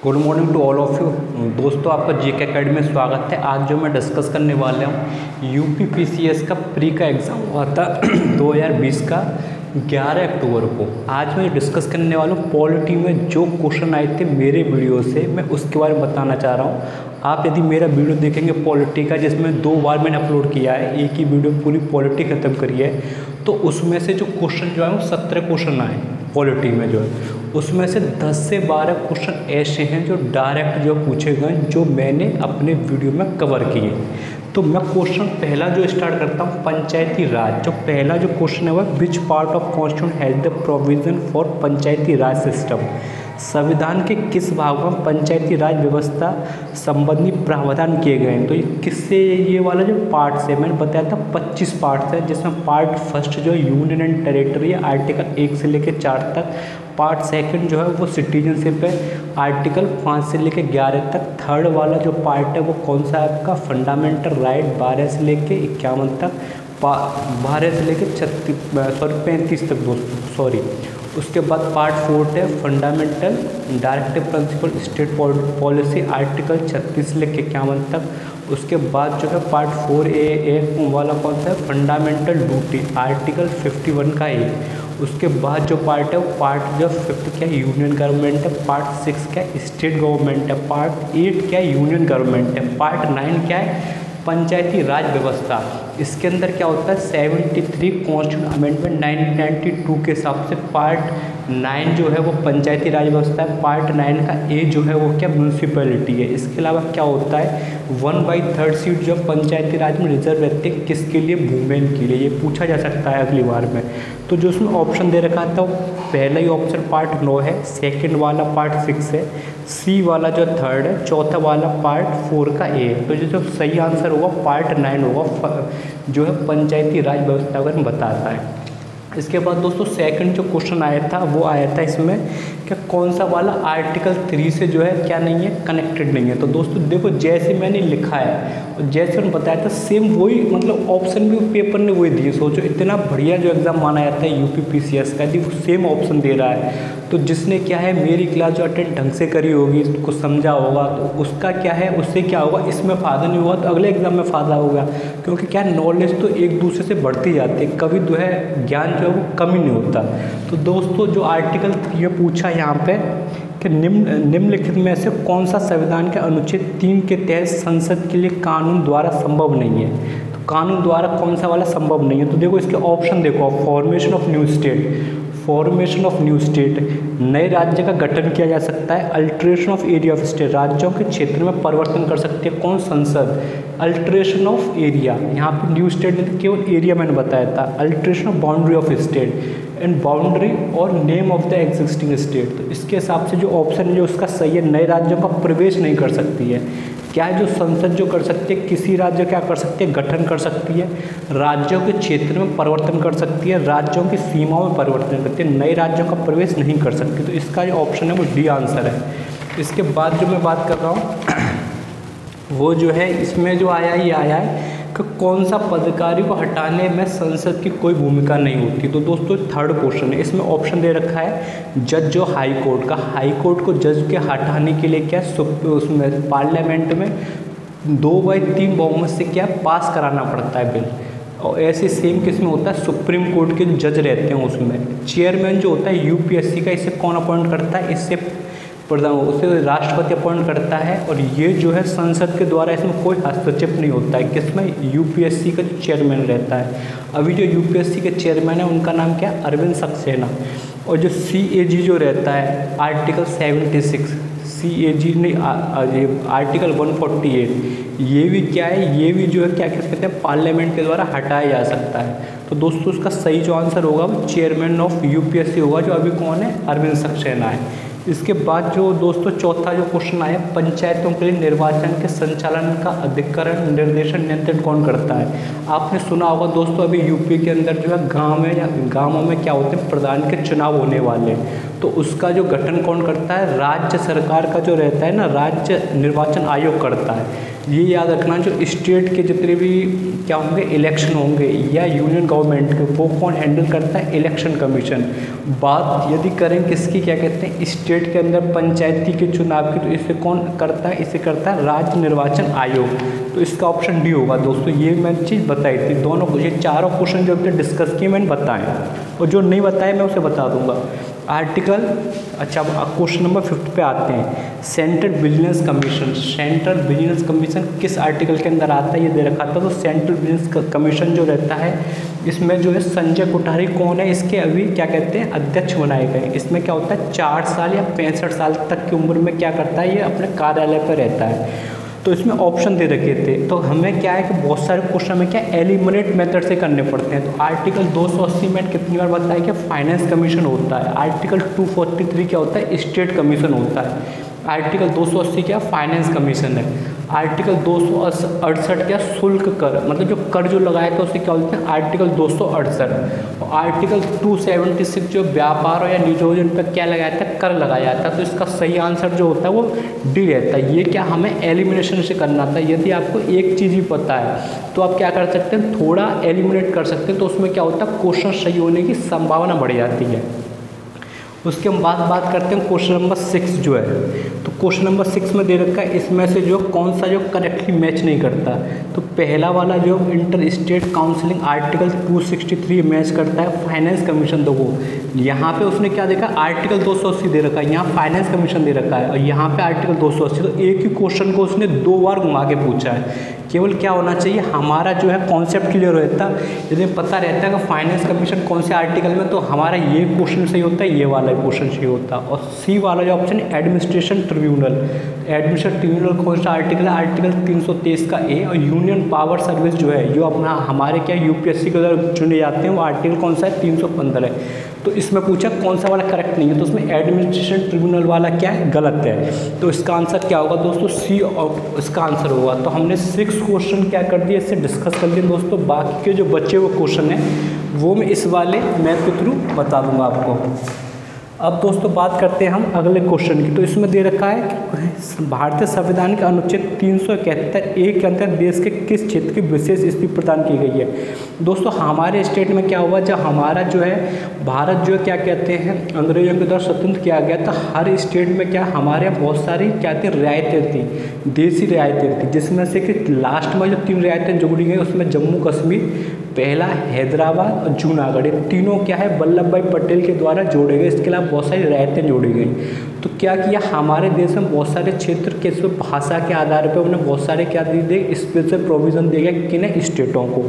Good morning to all of you. दोस्तों, आपका GK academy में स्वागत है। आज जो मैं डिस्कस करने वाला हूँ यूपी पीसीएस का प्री का एग्ज़ाम हुआ था 2020 का 11 अक्टूबर को। आज मैं डिस्कस करने वाला हूँ पॉलिटी में जो क्वेश्चन आए थे मेरे वीडियो से, मैं उसके बारे में बताना चाह रहा हूँ। आप यदि मेरा वीडियो देखेंगे पॉलिटी का, जिसमें 2 बार मैंने अपलोड किया है, एक ही वीडियो पूरी पॉलिटी ख़त्म करी है, तो उसमें से जो क्वेश्चन जो है वो 17 क्वेश्चन आए पॉलिटी में जो है, उसमें से 10 से 12 क्वेश्चन ऐसे हैं जो डायरेक्ट जो पूछे गए, जो मैंने अपने वीडियो में कवर किए। तो मैं क्वेश्चन पहला जो स्टार्ट करता हूँ पंचायती राज। जो पहला जो क्वेश्चन है वह which part of constitution has the provision for Panchayati Raj system. संविधान के किस भाग में पंचायती राज व्यवस्था संबंधी प्रावधान किए गए हैं। तो ये किससे, ये वाला जो पार्ट है मैंने बताया था 25 पार्ट्स है, जिसमें पार्ट फर्स्ट जो है यूनियन एंड टेरिटरी है, आर्टिकल 1 से लेकर 4 तक। पार्ट सेकंड जो है वो सिटीजनशिप है, आर्टिकल 5 से लेकर 11 तक। थर्ड वाला जो पार्ट है वो कौन सा है आपका, फंडामेंटल राइट 12 से लेकर 51 तक, 12 से लेकर 35 तक दोस्तों, उसके बाद पार्ट 4 है fundamental directive principle state policy, article 36 से लेकर 51 तक। उसके बाद जो है पार्ट 4A वाला कौन सा है, फंडामेंटल ड्यूटी, आर्टिकल 51 का ए। उसके बाद जो पार्ट है वो पार्ट जो 5 क्या यूनियन गवर्नमेंट है, पार्ट 6 क्या स्टेट गवर्नमेंट है, पार्ट 8 क्या यूनियन गवर्नमेंट है, पार्ट 9 क्या है पंचायती राज व्यवस्था। इसके अंदर क्या होता है 73 कॉन्स्टिट्यूशन अमेंडमेंट 1992 के हिसाब से पार्ट 9 जो है वो पंचायती राज व्यवस्था है, पार्ट 9 का ए जो है वो क्या म्यूनसिपैलिटी है। इसके अलावा क्या होता है 1/3 सीट जो पंचायती राज में रिजर्व रहती है, किसके लिए, वुमेन के लिए। ये पूछा जा सकता है अगली बार में। तो जो उसमें ऑप्शन दे रखा था वो पहला ही ऑप्शन पार्ट 9 है, सेकंड वाला पार्ट 6 है, सी वाला जो 3rd है, चौथा वाला पार्ट 4 का ए। तो जो सही आंसर होगा पार्ट 9 होगा, जो है पंचायती राज व्यवस्था को बताता है। इसके बाद दोस्तों सेकंड जो क्वेश्चन आया था वो आया था इसमें कि कौन सा वाला आर्टिकल 3 से जो है क्या नहीं है, कनेक्टेड नहीं है। तो दोस्तों देखो, जैसे मैंने लिखा है और जैसे मैंने बताया था सेम वही, मतलब ऑप्शन भी पेपर ने वही दिए। सोचो इतना बढ़िया जो एग्ज़ाम माना जाता है यूपी पीसीएस का, यदि वो सेम ऑप्शन दे रहा है, तो जिसने क्या है मेरी क्लास जो अटेंड ढंग से करी होगी, उसको समझा होगा, तो उसका क्या है, उससे क्या होगा, इसमें फ़ायदा नहीं होगा तो अगले एग्ज़ाम में फ़ायदा होगा। क्योंकि क्या नॉलेज तो एक दूसरे से बढ़ती जाती है, कभी जो है ज्ञान जो है वो कमी नहीं होता। तो दोस्तों जो आर्टिकल 3 पूछा यहाँ पे कि निम्नलिखित में से कौन सा संविधान के अनुच्छेद 3 के तहत संसद के लिए कानून द्वारा संभव नहीं है। तो कानून द्वारा कौन सा वाला संभव नहीं है। तो देखो इसके ऑप्शन देखो, formation of new state, formation of new state, नए राज्य का गठन किया जा सकता है, alteration of area of state, राज्यों के क्षेत्र में परिवर्तन कर सकती है कौन, संसद, अल्ट्रेशन ऑफ एरिया, यहाँ पे न्यू स्टेट नहीं केवल एरिया मैंने बताया था, alteration of boundary of state and boundary और name of the existing state. तो इसके हिसाब से जो ऑप्शन है जो उसका सही है, नए राज्यों का प्रवेश नहीं कर सकती है। क्या है जो संसद जो कर सकती है, किसी राज्य क्या कर सकती है, गठन कर सकती है, राज्यों के क्षेत्र में परिवर्तन कर सकती है, राज्यों की सीमाओं में परिवर्तन करती है, नए राज्यों का प्रवेश नहीं कर सकती। तो इसका जो ऑप्शन है वो डी आंसर है। इसके बाद जो मैं बात कर रहा हूँ वो जो है इसमें जो आया ये आया है कि कौन सा पदाधिकारी को हटाने में संसद की कोई भूमिका नहीं होती। तो दोस्तों 3rd क्वेश्चन है, इसमें ऑप्शन दे रखा है जज जो हाई कोर्ट का, हाई कोर्ट को जज के हटाने के लिए क्या उसमें पार्लियामेंट में 2/3 बहुमत से क्या पास कराना पड़ता है बिल। और ऐसे सेम किस में होता है, सुप्रीम कोर्ट के जज रहते हैं उसमें चेयरमैन जो होता है यूपीएससी का, इसे कौन अपॉइंट करता है, इससे प्रधान उसे राष्ट्रपति अपॉइंट करता है। और ये जो है संसद के द्वारा इसमें कोई हस्तक्षेप नहीं होता है, किसमें, यूपीएससी का जो चेयरमैन रहता है। अभी जो यूपीएससी के चेयरमैन है उनका नाम क्या है, अरविंद सक्सेना। और जो सीएजी जो रहता है आर्टिकल 76, सीएजी नहीं आर्टिकल 148, ये भी क्या है, ये भी जो है क्या कहते हैं पार्लियामेंट के द्वारा हटाया जा सकता है। तो दोस्तों उसका सही जो आंसर होगा वो चेयरमैन ऑफ यूपीएससी होगा, जो अभी कौन है, अरविंद सक्सेना है। इसके बाद जो दोस्तों चौथा जो क्वेश्चन आया, पंचायतों के लिए निर्वाचन के संचालन का अधिकरण निर्देशन नियंत्रण कौन करता है। आपने सुना होगा दोस्तों अभी यूपी के अंदर जो है गाँव में या गाँवों में क्या होते हैं, प्रधान के चुनाव होने वाले हैं। तो उसका जो गठन कौन करता है, राज्य सरकार का जो रहता है ना, राज्य निर्वाचन आयोग करता है। ये याद रखना, जो स्टेट के जितने भी क्या होंगे इलेक्शन होंगे या यूनियन गवर्नमेंट के, वो कौन हैंडल करता है, इलेक्शन कमीशन। बात यदि करें किसकी, क्या कहते हैं, स्टेट के अंदर पंचायती के चुनाव की, तो इसे कौन करता है, इसे करता है राज्य निर्वाचन आयोग। तो इसका ऑप्शन डी होगा दोस्तों। ये मैंने चीज़ बताई थी, दोनों ये चारों क्वेश्चन जो हमने डिस्कस किए मैंने बताए, और जो नहीं बताए मैं उसे बता दूंगा। आर्टिकल, अच्छा क्वेश्चन नंबर 50 पे आते हैं। Central vigilance commission, central vigilance commission किस आर्टिकल के अंदर आता है, ये दे रखा था। तो सेंट्रल विजिलेंस कमीशन जो रहता है, इसमें जो है संजय कोठारी कौन है, इसके अभी क्या कहते हैं अध्यक्ष बनाए गए। इसमें क्या होता है, 4 साल या 65 साल तक की उम्र में क्या करता है, ये अपने कार्यालय पर रहता है। तो इसमें ऑप्शन दे रखे थे, तो हमें क्या है कि बहुत सारे क्वेश्चन में क्या एलिमिनेट मेथड से करने पड़ते हैं। तो आर्टिकल 280 में कितनी बार बताया कि फाइनेंस कमीशन होता है। आर्टिकल 243 क्या होता है, स्टेट कमीशन होता है। आर्टिकल 280 क्या फाइनेंस कमीशन है। आर्टिकल 268 क्या शुल्क कर, मतलब जो कर जो लगाया था उसे क्या बोलते हैं, आर्टिकल 268। और आर्टिकल 276 जो व्यापार और या नियोजन पर क्या लगाया था, कर लगाया था। तो इसका सही आंसर जो होता है वो डी रहता है। ये क्या हमें एलिमिनेशन से करना था। यदि आपको एक चीज़ ही पता है तो आप क्या कर सकते हैं, थोड़ा एलिमिनेट कर सकते हैं, तो उसमें क्या होता है, क्वेश्चन सही होने की संभावना बढ़ जाती है। उसके बाद बात करते हैं क्वेश्चन नंबर 6 जो है। तो क्वेश्चन नंबर 6 में दे रखा है, इसमें से जो कौन सा जो करेक्टली मैच नहीं करता। तो पहला वाला जो inter state counselling article 263 match करता है फाइनेंस कमीशन। देखो यहाँ पे उसने क्या देखा, आर्टिकल 280 दे रखा है, यहाँ फाइनेंस कमीशन दे रखा है, और यहाँ पे आर्टिकल 280। तो एक ही क्वेश्चन को उसने 2 बार घुमा के पूछा है। केवल क्या होना चाहिए, हमारा जो है कॉन्सेप्ट क्लियर रहता। यदि पता रहता है कि फाइनेंस कमीशन कौन से आर्टिकल में, तो हमारा ये क्वेश्चन सही होता है, ये वाला क्वेश्चन सही होता। और सी वाला जो ऑप्शन है एडमिनिस्ट्रेशन ट्रिब्यूनल, एडमिनिस्ट्रेशन ट्रिब्यूनल कौन सा आर्टिकल है, आर्टिकल 323 का ए। और यूनियन पावर सर्विस जो है, जो अपना हमारे क्या यूपीएससी के द्वारा चुने जाते हैं, वो आर्टिकल कौन सा है, 315 है। तो इसमें पूछा कौन सा वाला करेक्ट नहीं है, तो उसमें एडमिनिस्ट्रेशन ट्रिब्यूनल वाला क्या है, गलत है। तो इसका आंसर क्या होगा दोस्तों, सी इसका आंसर होगा। तो हमने 6 क्वेश्चन क्या कर दिए, इससे डिस्कस कर लिए दोस्तों। बाकी के जो बचे हुए क्वेश्चन हैं वो मैं इस वाले मैथ के थ्रू बता दूंगा आपको। अब दोस्तों बात करते हैं हम अगले क्वेश्चन की। तो इसमें दे रखा है कि भारतीय संविधान के अनुच्छेद 371 के अंतर्गत देश के किस क्षेत्र की विशेष स्थिति प्रदान की गई है। दोस्तों हमारे स्टेट में क्या हुआ, जब हमारा जो है भारत जो है क्या कहते हैं अंग्रेजों के द्वारा स्वतंत्र किया गया, तो हर स्टेट में क्या हमारे यहाँ बहुत सारी क्या थी, रियायतें थी, देसी रियायतें थी। जिसमें से कि लास्ट में जो 3 रियायतें जोड़ी गई, उसमें जम्मू कश्मीर पहला, हैदराबाद और जूनागढ़, ये तीनों क्या है वल्लभ भाई पटेल के द्वारा जोड़े गए। इसके अलावा बहुत सारी रियायतें जोड़ी गई। तो क्या किया, हमारे देश में बहुत सारे क्षेत्र के इस भाषा के आधार पर उन्हें बहुत सारे क्या दिए, स्पेशल प्रोविज़न दिए गए किन्हें, स्टेटों को।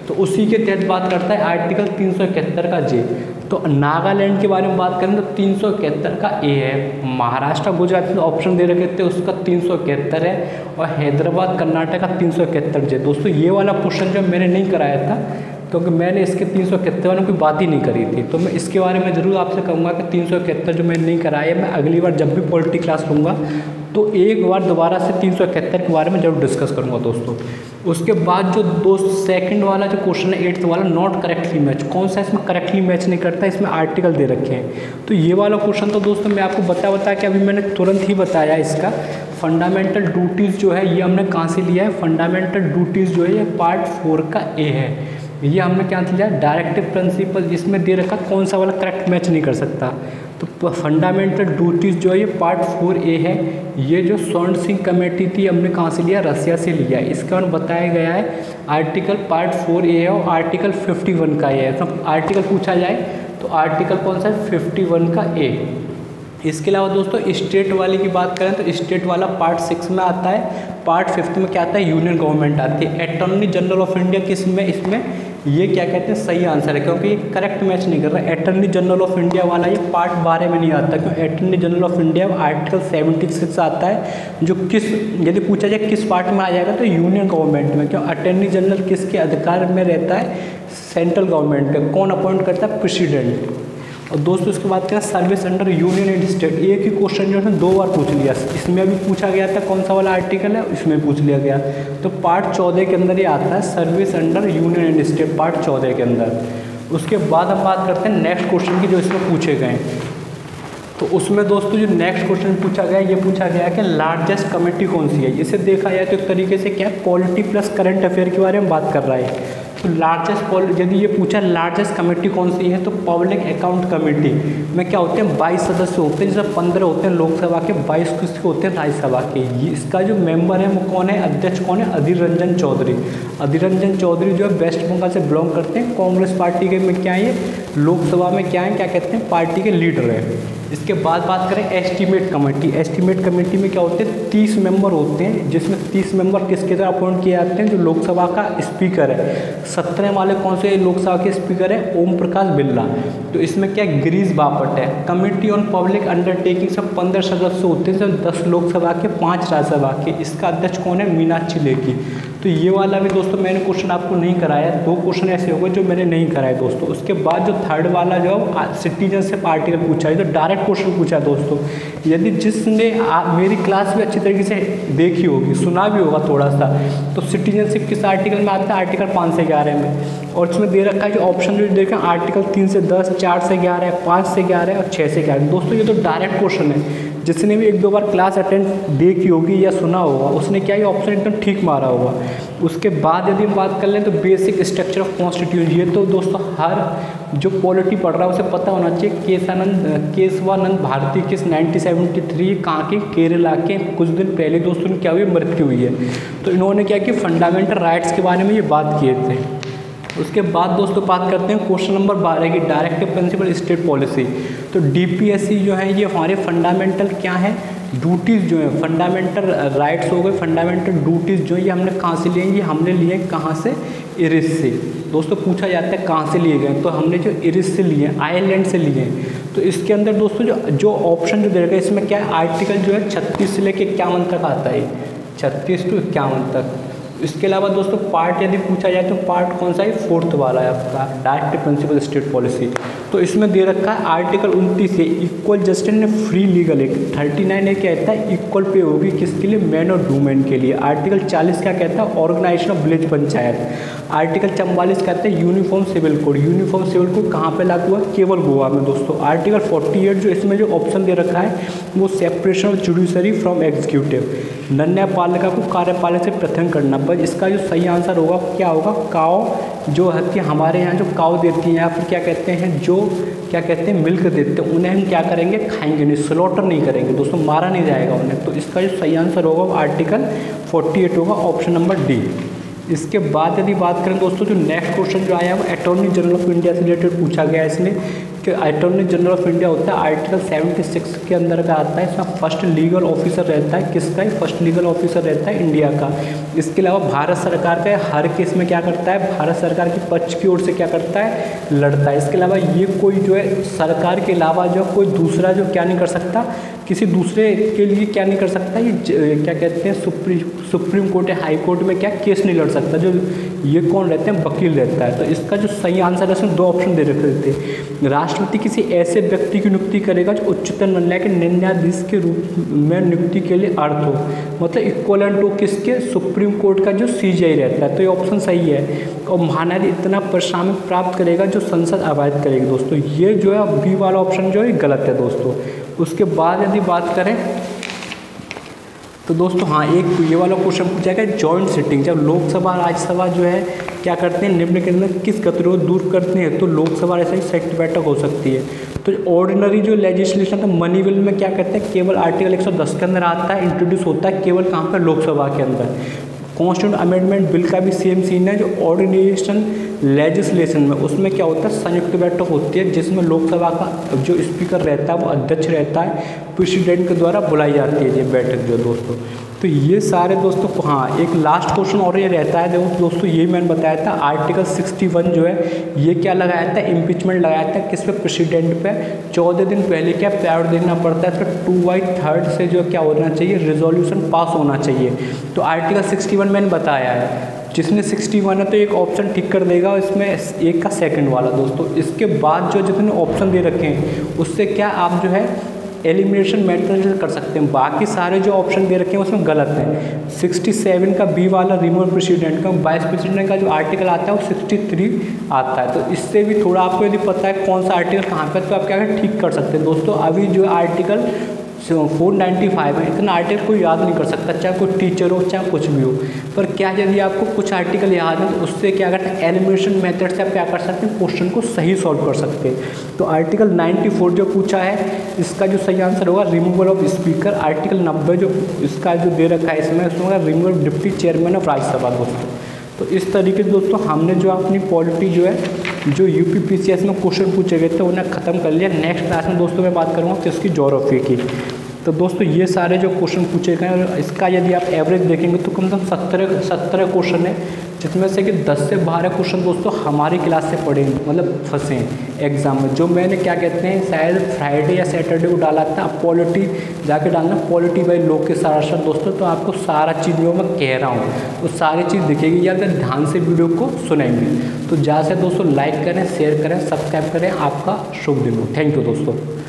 तो उसी के तहत बात करता है आर्टिकल 371 का जे। तो नागालैंड के बारे में बात करें तो 371 का ए है। महाराष्ट्र गुजरात में ऑप्शन दे रखे थे, उसका 371 है। और हैदराबाद कर्नाटक का 371 जे। दोस्तों ये वाला क्वेश्चन जो मैंने नहीं कराया था, क्योंकि मैंने इसके 371 वालों की बात ही नहीं करी थी। तो मैं इसके बारे में ज़रूर आपसे कहूँगा कि 371 जो मैंने नहीं कराया, मैं अगली बार जब भी पॉलिटी क्लास लूँगा तो एक बार दोबारा से 371 के बारे में जरूर डिस्कस करूँगा दोस्तों। उसके बाद जो सेकंड वाला जो क्वेश्चन है 8th वाला, नॉट करेक्टली मैच, कौन सा इसमें करेक्टली मैच नहीं करता, इसमें आर्टिकल दे रखे हैं। तो ये वाला क्वेश्चन तो दोस्तों मैं आपको बता के अभी मैंने तुरंत ही बताया। इसका फंडामेंटल ड्यूटीज़ जो है ये हमने कहाँ से लिया है, फंडामेंटल ड्यूटीज़ जो है ये पार्ट 4 का ए है। ये हमने क्या लिया, डायरेक्टिव प्रिंसिपल, जिसमें दे रखा कौन सा वाला करेक्ट मैच नहीं कर सकता। तो फंडामेंटल ड्यूटीज़ जो है ये पार्ट 4A है। ये जो स्वर्ण सिंह कमेटी थी हमने कहाँ से लिया, रसिया से लिया। इसका बताया गया है आर्टिकल पार्ट 4A है और आर्टिकल 51 का है। तो आर्टिकल पूछा जाए तो आर्टिकल कौन सा है, 51 का ए। इसके अलावा दोस्तों स्टेट वाले की बात करें तो स्टेट वाला पार्ट 6 में आता है। पार्ट 5 में क्या आता है, यूनियन गवर्नमेंट आती है। अटॉर्नी जनरल ऑफ इंडिया किस में, इसमें ये क्या कहते हैं सही आंसर है, क्योंकि ये करेक्ट मैच नहीं कर रहा। अटॉर्नी जनरल ऑफ इंडिया वाला ये पार्ट 12 में नहीं आता, क्योंकि attorney general of India article 76 आता है, जो किस यदि पूछा जाए किस पार्ट में आ जाएगा तो यूनियन गवर्नमेंट में। क्यों, अटॉर्नी जनरल किसके अधिकार में रहता है, सेंट्रल गवर्नमेंट का। कौन अपॉइंट करता है, प्रेसिडेंट। और दोस्तों इसके बाद क्या, service under union and state. एक ही क्वेश्चन जो है 2 बार पूछ लिया, इसमें भी पूछा गया था कौन सा वाला आर्टिकल है, इसमें पूछ लिया गया। तो पार्ट 14 के अंदर ये आता है, service under union and state, part 14 के अंदर। उसके बाद हम बात करते हैं नेक्स्ट क्वेश्चन की जो इसमें पूछे गए। तो उसमें दोस्तों जो नेक्स्ट क्वेश्चन पूछा गया, ये पूछा गया कि लार्जेस्ट कमेटी कौन सी है। इसे देखा जाए तो एक तरीके से क्या पॉलिटी प्लस करंट अफेयर के बारे में बात कर रहा है। तो लार्जेस्ट, यदि ये पूछा लार्जेस्ट कमेटी कौन सी है, तो पब्लिक अकाउंट कमेटी में क्या होते हैं 22 सदस्य होते हैं, जैसे 15 होते हैं लोकसभा के, 22 किसके होते हैं राज्यसभा के। ये इसका जो मेंबर है वो कौन है, अध्यक्ष कौन है, अधीर रंजन चौधरी। अधीर रंजन चौधरी जो है वेस्ट बंगाल से बिलोंग करते हैं, कांग्रेस पार्टी के में क्या है, ये लोकसभा में क्या है, क्या कहते हैं, पार्टी के लीडर है। इसके बाद बात करें एस्टीमेट कमेटी। एस्टीमेट कमेटी में क्या होते हैं 30 मेंबर होते हैं, जिसमें 30 मेंबर किसके द्वारा अपॉइंट किए जाते हैं, जो लोकसभा का स्पीकर है। 17 वाले कौन से लोकसभा के स्पीकर है, ओम प्रकाश बिरला। तो इसमें क्या गिरीश बापट है। कमेटी ऑन पब्लिक अंडरटेकिंग सब 15 सदस्य होते हैं, सब 10 लोकसभा के 5 राज्यसभा के। इसका अध्यक्ष कौन है, मीनाक्षी लेखी। तो ये वाला भी दोस्तों मैंने क्वेश्चन आपको नहीं कराया, 2 क्वेश्चन ऐसे हो गए जो मैंने नहीं कराए दोस्तों। उसके बाद जो थर्ड वाला जो सिटीजनशिप आर्टिकल पूछा है, तो डायरेक्ट क्वेश्चन पूछा है दोस्तों। यदि जिसने मेरी क्लास भी अच्छी तरीके से देखी होगी, सुना भी होगा थोड़ा सा, तो सिटीजनशिप किस आर्टिकल में आता है, आर्टिकल 5 से 11 में। और इसमें दे रखा है जो ऑप्शन जो देखा, आर्टिकल 3 से 10, 4 से 11, 5 से 11 और 6 से 11। दोस्तों ये तो डायरेक्ट क्वेश्चन है, जिसने भी 1-2 बार क्लास अटेंड देखी होगी या सुना होगा, उसने क्या ये ऑप्शन एकदम ठीक मारा होगा। उसके बाद यदि हम बात कर लें तो बेसिक स्ट्रक्चर ऑफ कॉन्स्टिट्यूशन, ये तो दोस्तों हर जो पॉलिटी पढ़ रहा है उसे पता होना चाहिए। केशवानंद भारती किस 1973 कहाँ के, केरला के। कुछ दिन पहले दोस्तों ने क्या हुई, मृत्यु हुई है। तो इन्होंने क्या कि फंडामेंटल राइट्स के बारे में ये बात किए थे। उसके बाद दोस्तों बात करते हैं क्वेश्चन नंबर 12 की, डायरेक्टिव प्रिंसिपल स्टेट पॉलिसी। तो डीपीएससी जो है ये हमारे फंडामेंटल क्या है, ड्यूटीज़ जो है, फंडामेंटल राइट्स हो गए, फंडामेंटल ड्यूटीज़ जो ये हमने कहाँ से लिए, ये हमने लिए कहाँ से, इरिस से। दोस्तों पूछा जाता है कहाँ से लिए गए, तो हमने जो इरिस से लिए, आयरलैंड से लिए। तो इसके अंदर दोस्तों जो ऑप्शन जो दे रखा है, इसमें क्या है, आर्टिकल जो है 36 से लेकर 51 तक आता है, 36 to 51 तक। इसके अलावा दोस्तों पार्ट यदि पूछा जाए तो पार्ट कौन सा है, 4th वाला है आपका, डायरेक्टिव प्रिंसिपल स्टेट पॉलिसी। तो इसमें दे रखा है आर्टिकल 29 से equal justice and free legal aid. 39 ये कहता है इक्वल पे होगी किसके लिए, मैन और वुमेन के लिए। आर्टिकल 40 क्या कहता है, organisation of village panchayat. Article 44 कहते हैं uniform civil code. Uniform civil code कहाँ पे लागू हुआ, केवल गोवा में दोस्तों। आर्टिकल 48 जो इसमें जो ऑप्शन दे रखा है वो separation of judiciary from executive, न्यायपालिका को कार्यपालिका से पृथक करना। पर इसका जो सही आंसर होगा क्या होगा, काव जो है कि हमारे यहाँ जो काव देती हैं या फिर क्या कहते हैं, जो क्या कहते हैं मिल्क देते हैं, उन्हें हम क्या करेंगे, खाएंगे नहीं, स्लॉटर नहीं करेंगे दोस्तों, मारा नहीं जाएगा उन्हें। तो इसका जो सही आंसर होगा वो आर्टिकल 48 होगा, ऑप्शन नंबर डी। इसके बाद यदि बात करें दोस्तों, जो नेक्स्ट क्वेश्चन जो आया है वो अटॉर्नी जनरल ऑफ इंडिया से रिलेटेड पूछा गया है। इसमें कि अटॉर्नी जनरल ऑफ इंडिया होता है, आर्टिकल 76 के अंदर का आता है। इसमें फर्स्ट लीगल ऑफिसर रहता है, किसका, फर्स्ट लीगल ऑफिसर रहता है इंडिया का। इसके अलावा भारत सरकार का हर केस में क्या करता है, भारत सरकार के पक्ष की ओर से क्या करता है, लड़ता है। इसके अलावा ये कोई जो है सरकार के अलावा जो कोई दूसरा जो क्या नहीं कर सकता, किसी दूसरे के लिए क्या नहीं कर सकता, ये क्या कहते हैं सुप्रीम कोर्ट या हाई कोर्ट में क्या केस नहीं लड़ सकता। जो ये कौन रहते हैं, वकील रहता है। तो इसका जो सही आंसर है, इसमें 2 ऑप्शन दे रखे थे। राष्ट्रपति किसी ऐसे व्यक्ति की नियुक्ति करेगा जो उच्चतम न्यायालय के न्यायाधीश के रूप में नियुक्ति के लिए अर्थ हो, मतलब इक्वलेंट टू किसके, सुप्रीम कोर्ट का जो सीजीआई रहता है। तो ये ऑप्शन सही है। और महान्यायाधीश इतना पारिश्रमिक प्राप्त करेगा जो संसद आवाहित करेगी दोस्तों। ये जो है बी वाला ऑप्शन जो है गलत है दोस्तों। उसके बाद यदि बात करें तो दोस्तों हाँ, एक ये वाला क्वेश्चन पूछा गया, जॉइंट सिटिंग, जब लोकसभा राज्यसभा जो है क्या करते हैं, निम्न के अंदर किस गतिरोध दूर करते हैं, तो लोकसभा ऐसा ही संयुक्त बैठक हो सकती है। तो ऑर्डिनरी जो लेजिस्लेशन था मनी बिल में क्या कहते हैं, केवल आर्टिकल 110 के अंदर आता है, इंट्रोड्यूस होता है केवल कहाँ पर, लोकसभा के अंदर। कॉन्स्टिट्यूशन अमेंडमेंट बिल का भी सेम सीन है। जो ऑर्डिनेशन लेजिस्लेशन में उसमें क्या होता है, संयुक्त बैठक होती है, जिसमें लोकसभा का जो स्पीकर रहता है वो अध्यक्ष रहता है, प्रेसिडेंट के द्वारा बुलाई जाती है ये बैठक जो दोस्तों। तो ये सारे दोस्तों, हाँ एक लास्ट क्वेश्चन और ये रहता है दोस्तों, ये मैंने बताया था आर्टिकल 61 जो है ये क्या लगाया था, इम्पीचमेंट लगाया था किस पे, प्रेसिडेंट पे। 14 दिन पहले क्या प्रायोर देना पड़ता है, फिर 2/3 से जो क्या होना चाहिए, रिजोल्यूशन पास होना चाहिए। तो आर्टिकल 61 मैंने बताया है, जिसने 61 है तो एक ऑप्शन ठीक कर देगा इसमें, एक का सेकंड वाला दोस्तों। इसके बाद जो जितने ऑप्शन दे रखे हैं उससे क्या आप जो है एलिमिनेशन मेथड से कर सकते हैं। बाकी सारे जो ऑप्शन दे रखे हैं उसमें गलत हैं। 67 का बी वाला रिमूव प्रेसिडेंट का, वाइस प्रेसिडेंट का जो आर्टिकल आता है वो 63 आता है। तो इससे भी थोड़ा आपको यदि पता है कौन सा आर्टिकल कहाँ पर, तो आप क्या ठीक कर सकते हैं। दोस्तों अभी जो आर्टिकल 495 है, इतना आर्टिकल कोई याद नहीं कर सकता, चाहे कोई टीचर हो चाहे कुछ भी हो। पर क्या यदि आपको कुछ आर्टिकल याद है तो उससे क्या करते हैं, एलिमिनेशन मेथड से आप क्या कर सकते हैं, क्वेश्चन को सही सॉल्व कर सकते हैं। तो आर्टिकल 94 जो पूछा है इसका जो सही आंसर होगा रिमूवल ऑफ स्पीकर। आर्टिकल 90 जो इसका जो दे रखा है इसमें होगा removal of deputy chairman of Rajya Sabha. दोस्तों तो इस तरीके से दोस्तों हमने जो अपनी पॉलिटी जो है, जो यूपीपीसीएस में क्वेश्चन पूछे गए थे उन्हें ख़त्म कर लिया। नेक्स्ट क्लास में दोस्तों मैं बात करूँगा तो इसकी ज्योग्राफी की। तो दोस्तों ये सारे जो क्वेश्चन पूछे गए हैं, इसका यदि आप एवरेज देखेंगे तो कम से कम 17 क्वेश्चन है, जिसमें से कि 10 से 12 क्वेश्चन दोस्तों हमारी क्लास से पढ़े, मतलब फंसे हैं एग्जाम में। जो मैंने क्या कहते हैं शायद फ्राइडे या सैटरडे को डाला था, आप पॉलिटी जाके डालना, पॉलिटी बाई लोग के सारा दोस्तों। तो आपको सारा चीज़ जो मैं कह रहा हूँ वो सारी चीज़ दिखेगी या अगर ध्यान से वीडियो को सुनेंगे। तो ज़्यादा से दोस्तों लाइक करें, शेयर करें, सब्सक्राइब करें। आपका शुभ दिन हो। थैंक यू दोस्तों।